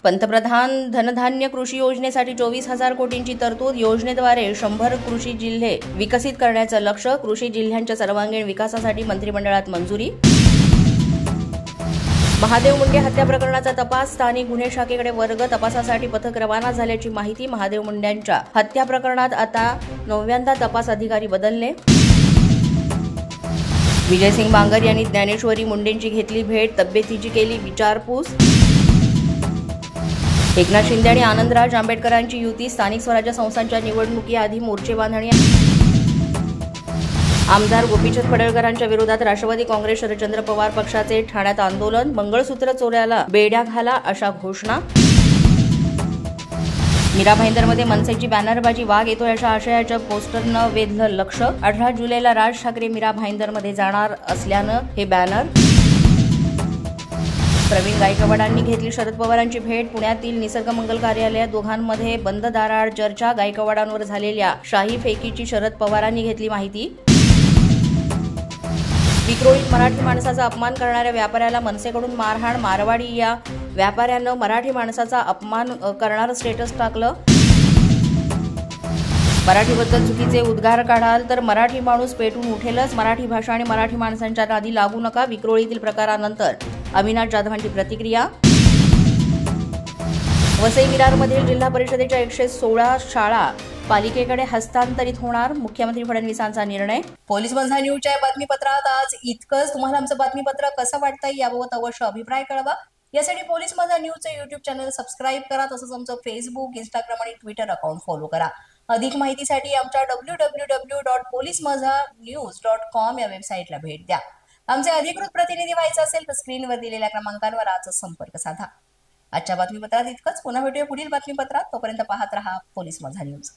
पंतप्रधान धनधान्य कृषी योजनेसाठी 24,000 कोटींची तरतूद. योजनेद्वारे 100 कृषी जिल्हे विकसित करण्याचं लक्ष्य. कृषी जिल्ह्यांच्या सर्वांगीण विकासासाठी मंत्रिमंडळात मंजुरी. महादेव मुंडे हत्या प्रकरणाचा तपास. स्थानिक गुन्हे शाखेकडे वर्ग तपासासाठी पथक रवाना झाल्याची माहिती. महादेव मुंडेंच्या हत्या प्रकरणात आता 9व्यांदा तपास अधिकारी बदलले. विजयसिंग बांगर यांनी ज्ञानेश्वरी मुंडेंची घेतली भेट. तब्येतीची केली विचारपूस. एकनाथ शिंदे आणि आनंदराज आंबेडकरांची युती. स्थानिक स्वराज्य संस्थांच्या निवडणुकीआधी मोर्चे बांधणी. आमदार गोपीचंद पडळकरांच्या विरोधात राष्ट्रवादी काँग्रेस शरदचंद्र पवार पक्षाचे ठाण्यात आंदोलन. मंगळसूत्र चोऱ्याला बेड्या घाला अशा घोषणा. मीरा भाईंदरमध्ये मनसेची बॅनरबाजी. वाघ येतो अशा आशयाच्या पोस्टरनं वेधलं लक्ष. 18 जुलैला राज ठाकरे मीरा भाईंदरमध्ये जाणार असल्यानं हे बॅनर. प्रवीण गायकवाडांनी घेतली शरद पवारांची भेट. पुण्यातील निसर्ग मंगल कार्यालयात दोघांमध्ये बंद दाराआड चर्चा. गायकवाडांवर झालेल्या शाही फेकीची शरद पवारांनी घेतली माहिती. विक्रोळीत मराठी माणसाचा अपमान करणाऱ्या व्यापाऱ्याला मनसेकडून मारहाण. मारवाडी या व्यापाऱ्यानं मराठी माणसाचा अपमान करणारं स्टेटस टाकलं. मराठीबद्दल चुकीचे उद्गार काढाल तर मराठी माणूस पेटून उठेलच. मराठी भाषा आणि मराठी माणसांच्या नादी लागू नका. विक्रोळीतील प्रकारानंतर अविनाश जाधवांची प्रतिक्रिया. वसई विरारमधील जिल्हा परिषदेच्या 116 शाळा पालिकेकडे हस्तांतरित होणार. मुख्यमंत्री फडणवीसांचा निर्णय. पोलीस माझा न्यूजच्या बातमीपत्रात आज इतकंच. तुम्हाला आमचं बातमीपत्र कसं वाटतंय याबाबत अवश्य अभिप्राय कळवा. यासाठी पोलीस माझा न्यूजचं युट्यूब चॅनल सबस्क्राईब करा. तसंच आमचं फेसबुक, इंस्टाग्राम आणि ट्विटर अकाउंट फॉलो करा. अधिक माहितीसाठी आमच्या www.policemazhanews.com या वेबसाईटला भेट द्या. आमचे अधिकृत प्रतिनिधी व्हायचं असेल तर स्क्रीनवर दिलेल्या क्रमांकांवर आजच संपर्क साधा. आजच्या बातमीपत्रात इतकंच. पुन्हा भेटूया पुढील बातमीपत्रात. तोपर्यंत पाहत रहा पोलीस माझा न्यूज.